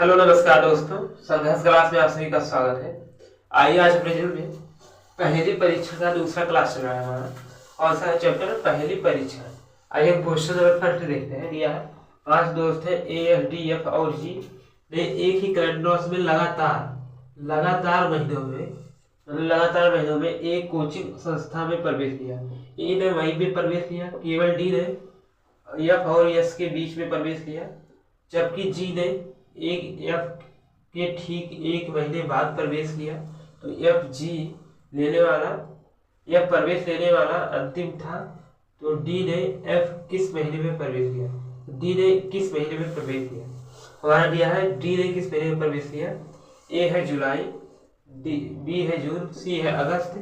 Hello नमस्कार दोस्तों, संघर्ष क्लास में आप सभी का स्वागत है। आइए आज प्रेजेंट में पहली परीक्षा का दूसरा क्लास चल रहा है हमारा। कौन सा है चैप्टर? पहली परीक्षा। आइए क्वेश्चन नंबर फर्स्ट देखते हैं। दिया है 5 दोस्त है ए एफ डी एफ और जी ने एक ही करंट लॉस में लगातार महीनों में एक कोचिंग संस्था में प्रवेश लिया। ए ने वहीं में प्रवेश लिया, केवल डी ने एफ और एस के बीच में प्रवेश लिया, जबकि जी ने एक एफ के ठीक एक महीने बाद प्रवेश लिया। तो एफ प्रवेश लेने वाला अंतिम था। तो डी ने एफ किस महीने में प्रवेश लिया? डी ने किस महीने में प्रवेश लिया? हमारा दिया है डी ने किस महीने में प्रवेश लिया। ए है जुलाई, बी है जून, सी है अगस्त,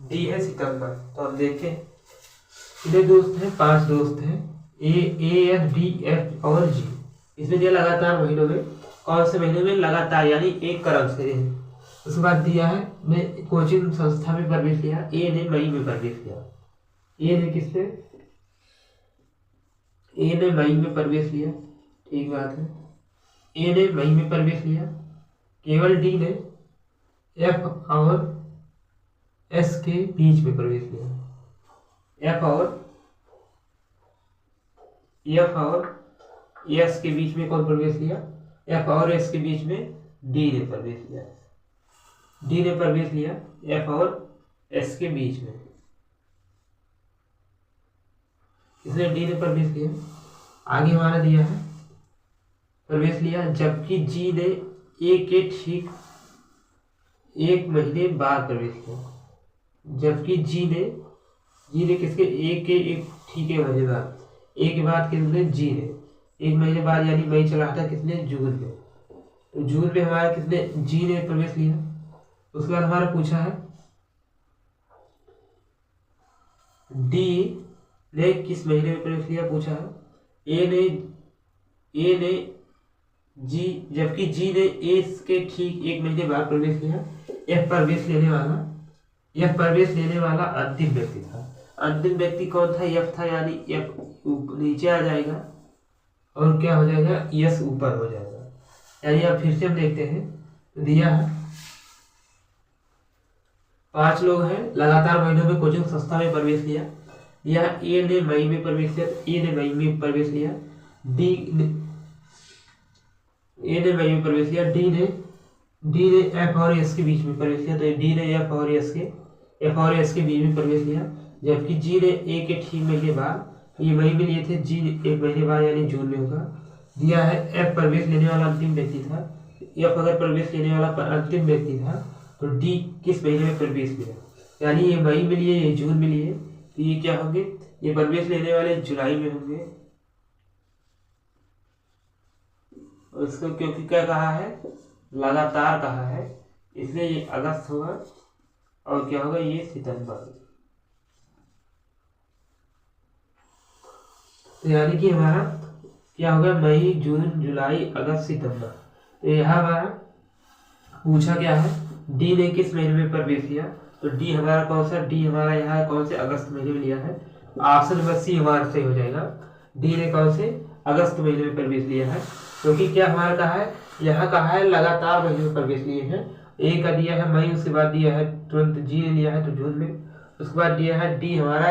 डी है सितंबर। तो हम देखें, कितने दोस्त हैं? 5 दोस्त हैं, ए एफ डी एफ और जी। इसमें दिया लगातार महीनों में, कौन से महीने में? लगातार यानी एक क्रम से। उसके बाद दिया है मैं कोचिंग संस्था में प्रवेश लिया। ए ने मई में प्रवेश लिया। ए ने किससे? ए ने मई में प्रवेश लिया, ठीक बात है। ए ने मई में प्रवेश लिया, केवल डी ने एफ और एस के बीच में प्रवेश लिया। एफ और एस के बीच में कौन प्रवेश लिया? एफ और एस के बीच में डी ने प्रवेश लिया। डी ने प्रवेश लिया एफ और एस के बीच में। इसलिए डी ने प्रवेश लिया। आगे हमारा दिया है प्रवेश लिया, जबकि जी ने ए के ठीक एक महीने बाद प्रवेश किया। जबकि जी ने किसके? ए के एक ठीक एक महीने बाद। ए के बाद किसने? जी ने। एक महीने बाद यानी मई चला था किसने? जून में। तो जून में हमारा किसने? जी ने प्रवेश लिया। उसके बाद हमारा पूछा है डी ने किस महीने में प्रवेश लिया, पूछा है। ए ने जी, जबकि जी ने ए के ठीक एक महीने बाद प्रवेश लिया। एफ प्रवेश लेने वाला अंतिम व्यक्ति था। अंतिम व्यक्ति कौन था? एफ था, यानी एफ नीचे आ जाएगा और क्या हो जाएगा? यस ऊपर हो जाएगा। यानी अब फिर से हम देखते हैं, तो दिया है 5 लोग हैं, लगातार महीनों में कोचिंग संस्था में प्रवेश लिया। यह ए ने मई में प्रवेश लिया, ए ने मई में प्रवेश लिया। ए ने मई में प्रवेश लिया। डी ने एफ और एस के बीच में प्रवेश लिया। तो डी ने एफ और एस के बीच में प्रवेश लिया, जबकि जी ने ए के ठीक महीने बाद, ये मई में लिए थे, जी एक महीने बाद यानी जून में होगा। दिया है एफ प्रवेश लेने वाला अंतिम व्यक्ति था। एफ अगर प्रवेश लेने वाला अंतिम व्यक्ति था तो डी किस महीने में प्रवेश लिया? यानी ये मई में लिए, ये जून में लिए, तो ये क्या होंगे? ये प्रवेश लेने वाले जुलाई में होंगे। और इसको क्योंकि क्या कहा है? लगातार कहा है, इसलिए ये अगस्त होगा और क्या होगा? ये सितंबर। तो यानी कि हमारा क्या होगा? मई, जून, जुलाई, अगस्त, सितंबर। तो यहाँ हमारा पूछा क्या है? डी ने किस महीने में प्रवेश लिया? तो डी हमारा कौन सा? डी हमारा यहाँ कौन से? अगस्त महीने में लिया है। ऑप्शन नंबर सी हमारा सही हो जाएगा। डी ने कौन से? अगस्त महीने में प्रवेश लिया है, क्योंकि क्या हमारा कहा है? यहाँ कहा है लगातार महीने में प्रवेश लिए हैं। ए का दिया है मई, उसके बाद दिया है तुरंत जी ने लिया है तो जून में। उसके बाद दिया है डी हमारा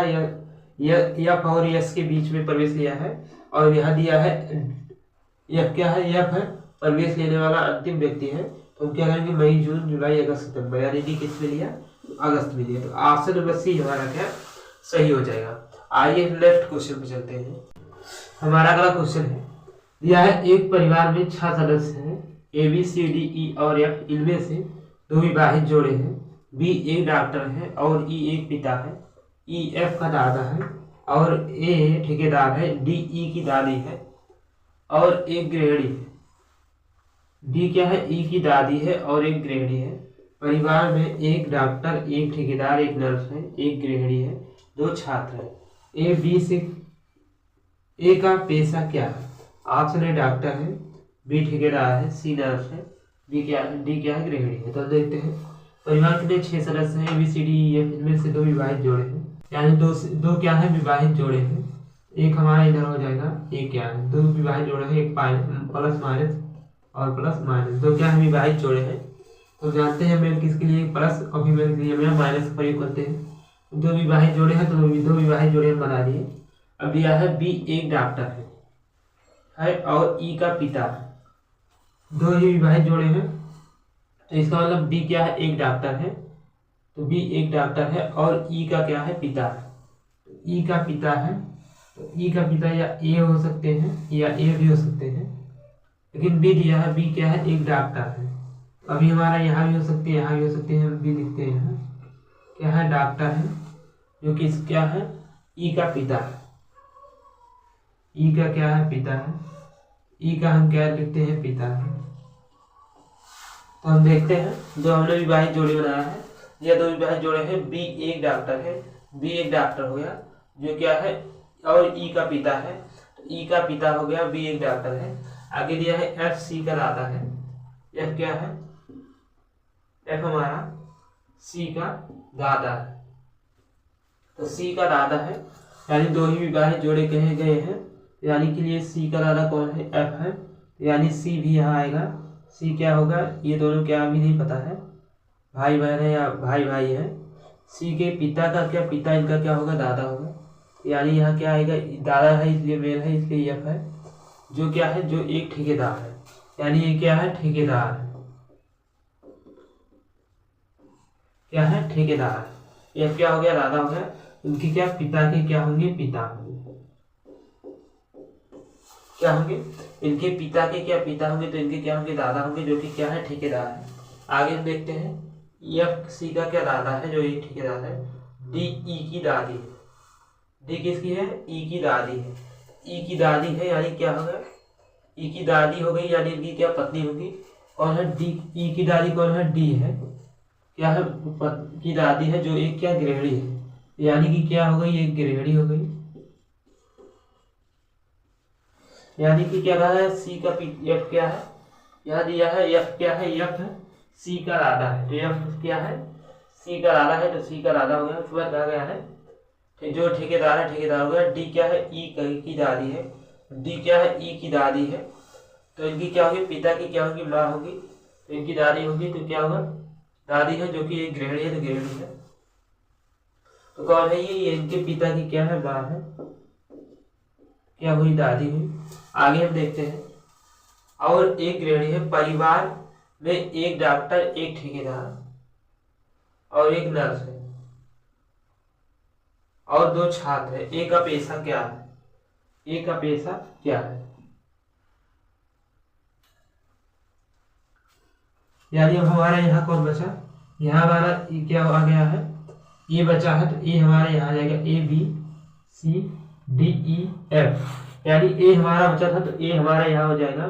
एफ और एस के बीच में प्रवेश लिया है। और यहाँ दिया है एफ क्या है? एफ है प्रवेश लेने वाला अंतिम व्यक्ति है। तो हम क्या करेंगे? मई, जून, जुलाई, अगस्त, सितंबर, यानी डी किस में लिया? अगस्त में लिया। तो ऑप्शन नंबर सी हमारा क्या सही हो जाएगा। आइए नेक्स्ट क्वेश्चन पे चलते हैं। हमारा अगला क्वेश्चन है, दिया है एक परिवार में 6 सदस्य हैं, ए बी सी डी ई और एफ। इनमें से 2 विवाहित जोड़े हैं, बी एक डॉक्टर है और ई एक पिता है। ई एफ का दादा है और ए ठेकेदार है। डी ई की दादी है और एक गृहिणी है। डी क्या है? ई की दादी है और एक गृहिणी है। परिवार में एक डॉक्टर, एक ठेकेदार, एक नर्स है, एक गृहिणी है, 2 छात्र हैं। ए बी से ए का पेशा क्या है? ऑप्शन ए डॉक्टर है, बी ठेकेदार है, सी नर्स है, डी क्या है? गृहिणी है। तो देखते हैं परिवार के 6 सदस्य हैं, A B C D E F. इनमें से 2 विवाहित जोड़े हैं, यानी दो क्या है? विवाहित जोड़े हैं। एक हमारा इधर हो जाएगा, एक क्या है? 2 विवाहित जोड़े हैं, एक प्लस माइनस और प्लस माइनस, तो क्या हम विभाजित जोड़े हैं, तो जानते हैं मेल किसके लिए प्लस और फीमेल के लिए हमें माइनस का प्रयोग करते हैं। दो विभाजित जोड़े हैं तो दो विभाजित जोड़े हम बना दिए। अब दिया है बी एक डॉक्टर है और ई का पिता है, दो ही विभाजित जोड़े हैं, तो इसका मतलब बी क्या है, एक डॉक्टर है, तो बी एक डॉक्टर है और ई का क्या है, पिता है, ई का पिता है, तो ई का पिता या ए हो सकते हैं या ए भी हो सकते हैं, लेकिन बी दिया है, बी क्या है, एक डॉक्टर है। अभी हमारा यहाँ भी हो सकते हैं, यहाँ भी हो सकते हैं, हम बी लिखते हैं क्या है, डॉक्टर है, जो कि क्या है, ई का पिता है, ई का क्या है, पिता है, ई का हम क्या लिखते हैं, पिता है। तो हम देखते हैं दो हमने विभाजित जोड़े बनाया है, यह दो विभाजित जोड़े हैं, बी एक डॉक्टर है, बी एक डॉक्टर हो गया जो क्या है, और ई का पिता है, तो ई का पिता हो गया, बी एक डॉक्टर है। आगे दिया है एफ सी का दादा है, एफ क्या है, एफ हमारा सी का दादा है, तो सी का दादा है, यानी दो ही विभाजित जोड़े कहे गए हैं, यानी कि लिए सी का दादा कौन है, एफ है, यानी सी भी यहाँ आएगा, सी क्या होगा, ये दोनों क्या अभी नहीं पता है, भाई बहन है या भाई भाई है। सी के पिता का क्या, पिता इनका क्या होगा, दादा होगा, यानी यहाँ क्या आएगा, दादा है इसलिए मेल है, इसलिए एफ है, जो क्या है, जो एक ठेकेदार है, यानी ये क्या है, ठेकेदार है, क्या है, ठेकेदार। एफ क्या हो गया, दादा हो गया, इनके क्या, पिता के क्या होंगे, पिता होंगे, क्या होंगे, इनके पिता के क्या, पिता होंगे, तो इनके क्या होंगे, दादा होंगे, जो कि क्या है, ठेकेदार है। आगे हम देखते हैं एफ सी का क्या दादा है, जो ये ठेकेदार है, डी ई की दादी है, डी किसकी है, ई की दादी है, ई की दादी है, यानी क्या होगा, ई की दादी हो गई, यानी इनकी क्या पत्नी होगी, कौन है, डी, ई की दादी कौन है, डी है, क्या है, की दादी है, जो एक क्या, गृहिणी है, यानी कि क्या हो गई, एक गृहिणी हो गई, यानी कि क्या रहा है, सी का एफ क्या है, यहाँ दिया है एफ क्या है, एफ सी का दादा है, तो एफ क्या है, सी का दादा है, तो सी का दादा हो गया, उसके बाद कहा गया है जो ठेकेदार है, ठेकेदार हो गया। डी क्या है, ई की दादी है, डी क्या है, ई की दादी है, तो इनकी क्या होगी, पिता की क्या होगी, माँ होगी, तो इनकी दादी होगी, तो क्या होगा, दादी है, जो कि एक गृहिणी है, तो गृहिणी है, तो कौन है ये इनके पिता की क्या है, माँ है, क्या हुई, दादी हुई। आगे हम देखते हैं, और एक गृहिणी है, परिवार में एक डॉक्टर, एक ठेकेदार और एक नर्स है और दो छात्र है, एक का पेशा क्या है, एक का पेशा क्या है, यानी अब हमारा यहाँ कौन बचा, यहाँ हमारा क्या आ गया है, ये बचा है, तो ए हमारे यहाँ आ जाएगा, A B C D E F, यानी ए हमारा बचा था, तो ए हमारा यहाँ हो जाएगा,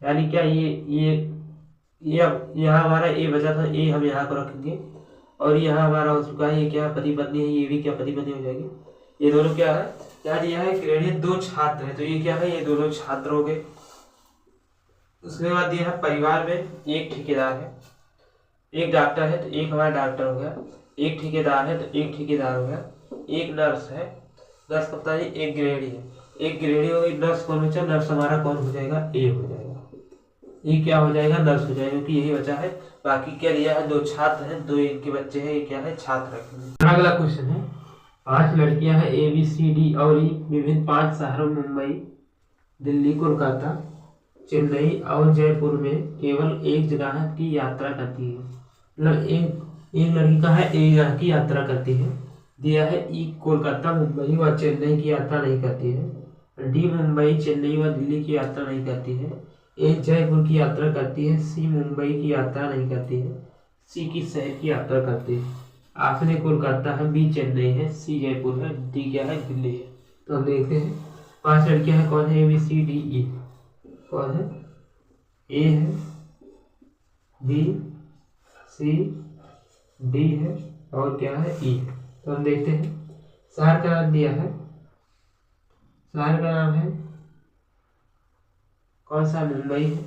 यानी क्या ये यहाँ हमारा ए बचा था, ए हम यहाँ को रखेंगे, और यहाँ हमारा हो चुका है, ये क्या पति पत्नी है, ये भी क्या पति पत्नी हो जाएगी, ये दोनों क्या है, क्या दिया है, गृहिणी, दो छात्र है, तो ये क्या है, ये दोनों छात्र हो गए। उसके बाद दिया है, परिवार में एक ठेकेदार है, एक डॉक्टर है, तो एक हमारा डॉक्टर हो गया, एक ठेकेदार है, तो एक ठेकेदार हो गया, एक नर्स है, नर्स का पता नहीं, एक गृहिणी है, एक गृहिणी हो गई, नर्स कौन बचा, नर्स हमारा कौन हो जाएगा, ए हो जाएगा, ये क्या हो जाएगा, नर्स हो जाएगा, क्योंकि यही बचा है। बाकी क्या दिया है, दो छात्र हैं, दो इनके बच्चे हैं, ये क्या है, छात्र रखेंगे। अगला क्वेश्चन है, 5 लड़कियां हैं, ए बी सी डी और ई विभिन्न 5 शहरों मुंबई, दिल्ली, कोलकाता, चेन्नई और जयपुर में केवल एक जगह की यात्रा करती है, मतलब एक लड़की का है, एक जगह की यात्रा करती है, दिया है ई कोलकाता, मुंबई व चेन्नई की यात्रा नहीं करती है, डी मुंबई, चेन्नई व दिल्ली की यात्रा नहीं करती है, ए जयपुर की यात्रा करती है, सी मुंबई की यात्रा नहीं करती है, सी किस शहर की यात्रा करती है, ऑप्शन ए कोलकाता है, बी चेन्नई है, सी जयपुर है, डी क्या है, दिल्ली है। तो हम देखते हैं 5 लड़कियां हैं, कौन है, ए बी सी डी ई, कौन है, ए है, बी सी डी है और क्या है, ई है। तो हम देखते हैं, शहर का नाम दिया है, शहर का नाम है कौन सा, मुंबई है,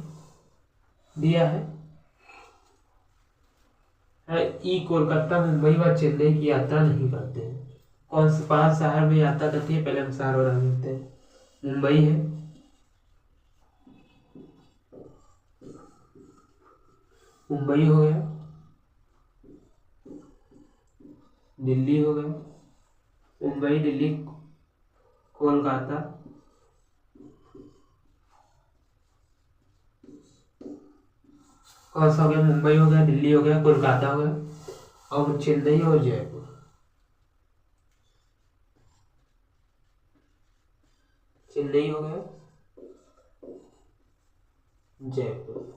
दिया है ई कोलकाता, मुंबई व चेन्नई की यात्रा नहीं करते हैं। कौन से 5 शहर में यात्रा करती है, पहले हम शहर बना लेते हैं, मुंबई है, मुंबई हो गया, दिल्ली हो गया, मुंबई दिल्ली कोलकाता, कौन सा हो गया, मुंबई हो गया, दिल्ली हो गया, कोलकाता हो गया, और चेन्नई और जयपुर। चेन्नई हो गया, जयपुर,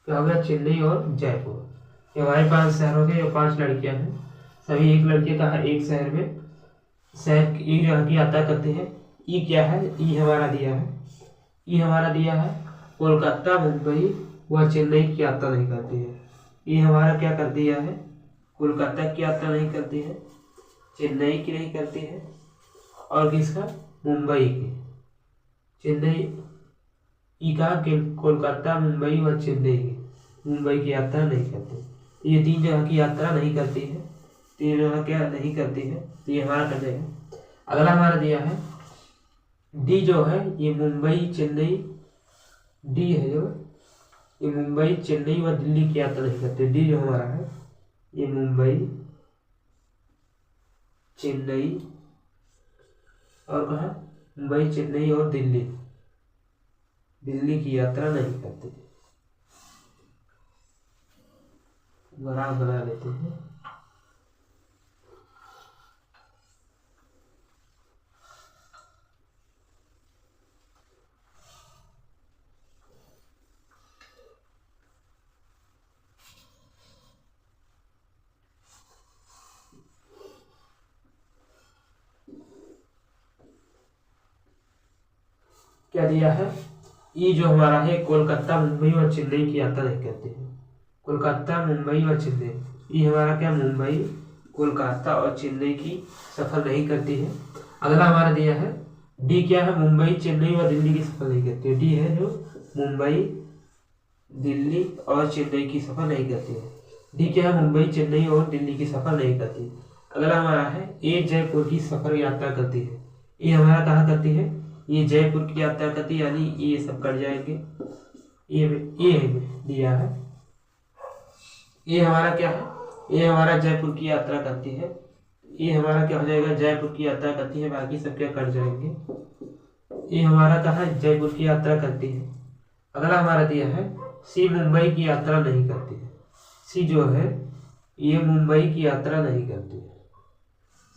क्या हो गया, चेन्नई और जयपुर। ये हमारे 5 शहर हो गए, 5 लड़कियां हैं, सभी एक लड़के का है एक शहर में, शहर एक जगह की यात्रा करते हैं। ई क्या है, ई हमारा दिया है, ई हमारा दिया है कोलकाता, मुंबई व चेन्नई की यात्रा नहीं करती है। ये हमारा क्या कर दिया है, कोलकाता की यात्रा नहीं करती है, चेन्नई की नहीं करती है, और किसका, मुंबई की। चेन्नई ई कहा कि कोलकाता, मुंबई व चेन्नई की, मुंबई की यात्रा नहीं करती। ये 3 जगह की यात्रा नहीं करती है, 3 जगह क्या नहीं करती है, तो ये हमारा कर जाएगा। अगला हमारा दिया है डी जो है, ये मुंबई चेन्नई, डी है जो ये मुंबई चेन्नई व दिल्ली की यात्रा नहीं करते। डी जो हमारा है ये मुंबई चेन्नई और कहा, मुंबई चेन्नई और दिल्ली, दिल्ली की यात्रा नहीं करते। ग्राफ बना लेते हैं। क्या दिया है, ई जो हमारा है कोलकाता, मुंबई और चेन्नई की यात्रा नहीं करते हैं। कोलकाता, मुंबई और चेन्नई, ये हमारा क्या, मुंबई, कोलकाता और चेन्नई की सफर नहीं करती है। अगला हमारा दिया है डी, क्या है, मुंबई चेन्नई और दिल्ली की सफर नहीं करती है। डी है जो मुंबई, दिल्ली और चेन्नई की सफर नहीं करती है। डी क्या है, मुंबई चेन्नई और दिल्ली की सफर नहीं करती। अगला हमारा है ए, जयपुर की सफर यात्रा करती है। ये हमारा कहाँ करती है, ये जयपुर की यात्रा करती है, यानी ये सब कट जाएंगे। ये दिया है, ये हमारा क्या है, ये हमारा जयपुर की यात्रा करती है। ये हमारा क्या हो जाएगा, जयपुर की यात्रा करती है, बाकी सब क्या कट जाएंगे। ये हमारा कहाँ है, जयपुर की यात्रा करती है। अगला हमारा दिया है सी, मुंबई की यात्रा नहीं करती है। सी जो है ये मुंबई की यात्रा नहीं करती है।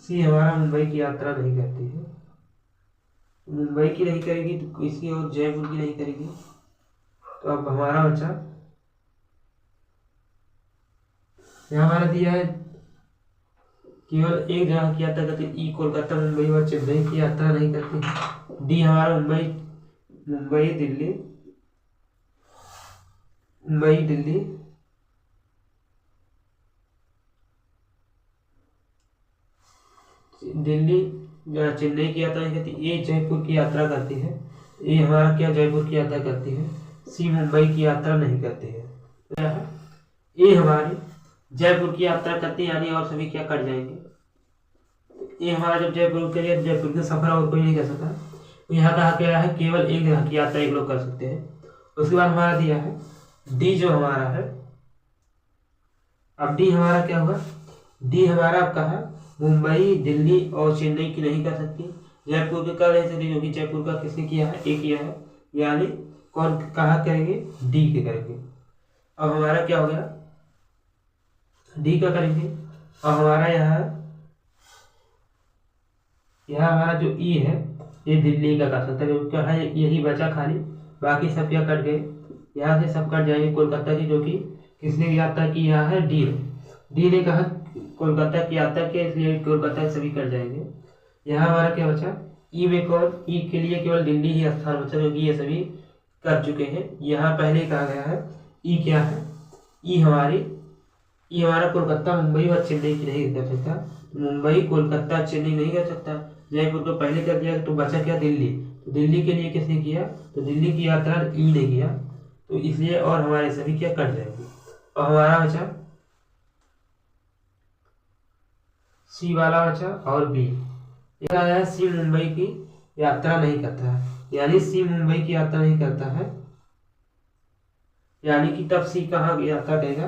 सी हमारा मुंबई की यात्रा नहीं करती है, मुंबई की नहीं करेगी तो इसकी और जयपुर की नहीं करेगी। तो अब हमारा बचा, यहाँ हमारा दिया है केवल एक जगह की यात्रा करती है, ई कोलकाता, मुंबई और चेन्नई की यात्रा नहीं करती। डी हमारा मुंबई, मुंबई दिल्ली, मुंबई दिल्ली, दिल्ली चेन्नई की यात्रा नहीं करती। ए जयपुर की यात्रा करती है, ए हमारा क्या, जयपुर की यात्रा करती है। सी मुंबई की यात्रा नहीं करती है। क्या है, ए हमारी जयपुर की यात्रा करती है, यानी और सभी क्या कट जाएंगे। ये हमारा जब जयपुर के लिए, जयपुर का सफर और कोई नहीं कर सकता। तो यहाँ कहा गया है केवल एक जगह की यात्रा एक लोग कर सकते हैं। उसके बाद हमारा दिया है डी जो हमारा है, अब डी हमारा क्या होगा, डी हमारा अब कहा मुंबई, दिल्ली और चेन्नई की नहीं कर सकती, जयपुर की कर नहीं सकती, क्योंकि जयपुर का किसने किया है, एक किया है, यानी कौन कहाँ करेंगे, डी के करेंगे। अब हमारा क्या हो गया, डी का करेंगे। और हमारा यहाँ हमारा जो ई है ये दिल्ली का कर सकता है, क्योंकि क्या है, यही बचा खाली, बाकी सब क्या कट गए, यहाँ से सब कट जाएंगे। कोलकाता की, जो कि किसने यात्रा की, यहाँ है डी ने, डी ने कहा कोलकाता की यात्रा की, इसलिए कोलकाता सभी कट जाएंगे। यहाँ हमारा क्या बचा, ई में कौन, ई के लिए केवल दिल्ली ही स्थान बचा, क्योंकि ये सभी कर चुके हैं। यहाँ पहले कहा गया है ई क्या है, ई हमारा कोलकाता, मुंबई और चेन्नई की नहीं कर सकता, मुंबई, कोलकाता, चेन्नई नहीं कर सकता। जयपुर को पहले कर दिया, तो बचा क्या, दिल्ली। तो दिल्ली के लिए किसने किया, तो दिल्ली की यात्रा ई ने किया, तो इसलिए और हमारे सभी क्या कट जाएंगे। और हमारा बचा सी वाला बचा और बी। यह है सी मुंबई की यात्रा नहीं करता है, यानी सी मुंबई की यात्रा नहीं करता है, यानी कि तब सी कहाँ यात्रा करेगा,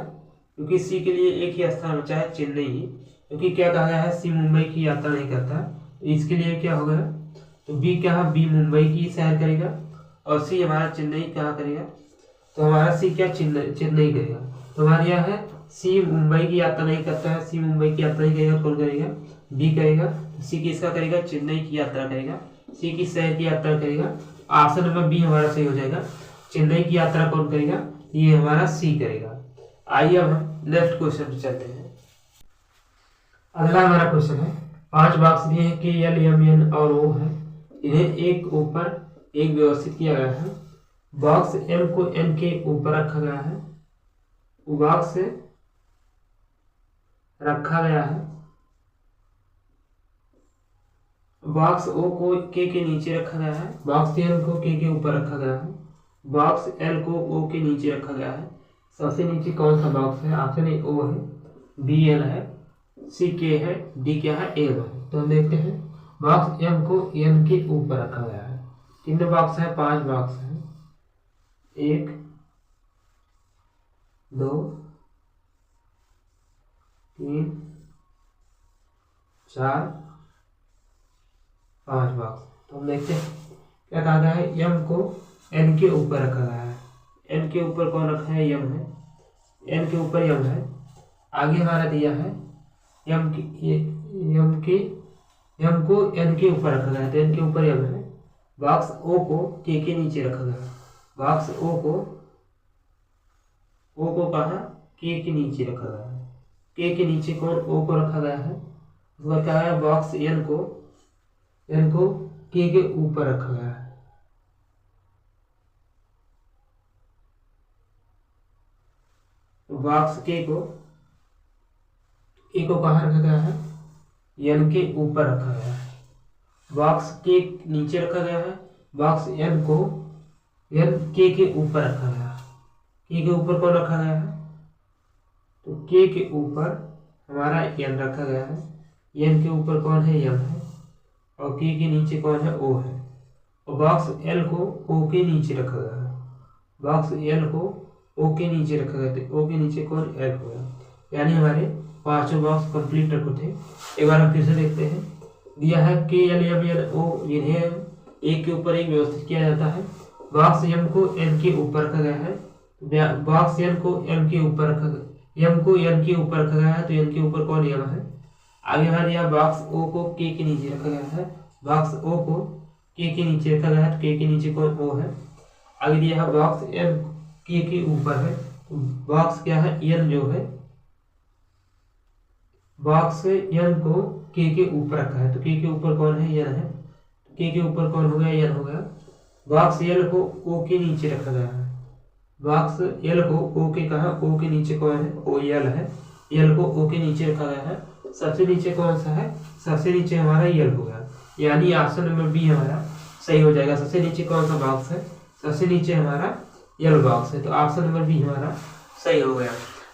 क्योंकि सी के लिए एक ही स्थान बचा है, चेन्नई ही, क्योंकि क्या कहा गया है सी मुंबई की यात्रा नहीं करता है। तो इसके लिए क्या होगा, तो बी क्या है, बी मुंबई की सैर करेगा और सी हमारा चेन्नई कहाँ करेगा, तो हमारा सी क्या चेन्नई करेगा। तो हमारे यहाँ है सी मुंबई की यात्रा नहीं करता है, सी मुंबई की यात्रा नहीं करेगा, कौन करेगा, बी करेगा। सी किसका करेगा, चेन्नई की यात्रा करेगा, सी की शहर की यात्रा करेगा। ऑप्शन नंबर बी हमारा सही हो जाएगा। चेन्नई की यात्रा कौन करेगा, ये हमारा सी करेगा। आइए अब हम नेक्स्ट क्वेश्चन पे चलते हैं। अगला हमारा क्वेश्चन है, 5 बॉक्स दिए हैं के एल एम एन और ओ है, इन्हें एक ऊपर एक व्यवस्थित किया गया है। बॉक्स एम को एन के ऊपर रखा गया है, बॉक्स से रखा गया है। बॉक्स ओ को के नीचे रखा गया है, बॉक्स एन को के ऊपर रखा गया है, बॉक्स एल को ओ के नीचे रखा गया है। सबसे नीचे कौन सा बॉक्स है, ऑप्शन ए ओ है, बी एल है, सी के है, डी क्या है, एल है। तो हम देखते हैं बॉक्स एम को एन के ऊपर रखा गया है। कितने बॉक्स है, 5 बॉक्स है, 1 2 3 4 5 बॉक्स। तो हम देखते हैं क्या कहा गया है, एम को एन के ऊपर रखा गया है। एन के ऊपर कौन रखा है, एम है, एन के ऊपर एम है। आगे हमारा दिया है एम को एन के ऊपर रखा गया है, तो एन के ऊपर एम है। बॉक्स ओ को के नीचे रखा गया है, बॉक्स ओ को कहा के नीचे रखा गया है। के नीचे कौन, ओ को रखा गया है। उसके बाद क्या है, बॉक्स एन को के ऊपर रखा गया है। बॉक्स के को कहाँ रखा गया है, एन के ऊपर रखा गया है। बॉक्स के नीचे रखा गया है, बॉक्स एन को एन के ऊपर रखा गया है। के ऊपर कौन रखा गया है, तो के ऊपर हमारा एन रखा गया है। एन के ऊपर कौन है, एम है, और के नीचे कौन है, ओ है। और बॉक्स एल को ओ के नीचे रखा गया है, बॉक्स एल को ओ के नीचे रखा गया, तो ओ के नीचे कौन, एल हो गया। यानी हमारे 5 बॉक्स कंप्लीट रखे थे। एक बार हम फिर से देखते हैं। दिया है के एल एम एन ओ, इन्हें एक के ऊपर एक व्यवस्थित किया जाता है। बॉक्स एम को एन के ऊपर रखा गया है, बॉक्स एन को एम के ऊपर रखा गया, एम को एन के ऊपर रखा गया है, तो एन के ऊपर कौन, एम है। आगे हमारे यहाँ बॉक्स ओ को के नीचे रखा गया है, बॉक्स ओ को के नीचे रखा गया है, तो के नीचे कौन, ओ है। आगे दिया है बॉक्स एम के ऊपर है, तो बॉक्स क्या है, एन जो है, बॉक्स एन को के ऊपर रखा है, तो के ऊपर कौन है, एन है। के ऊपर कौन हो गया, एन हो गया। बॉक्स एल को ओ के नीचे रखा गया है, बॉक्स एल को ओ के कहा, ओ के नीचे कौन है, ओ एल है, एल को ओ के नीचे रखा गया है। सबसे नीचे कौन सा है, सबसे नीचे हमारा एल हो गया, यानी ऑप्शन नंबर बी हमारा सही हो जाएगा। सबसे नीचे कौन सा बॉक्स है, सबसे नीचे हमारा एल बॉक्स है, तो ऑप्शन नंबर बी हमारा सही हो गया।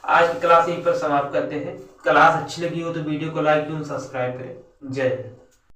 आज की क्लास यहीं पर समाप्त करते हैं। क्लास अच्छी लगी हो तो वीडियो को लाइक एवं सब्सक्राइब करें। जय हिंद।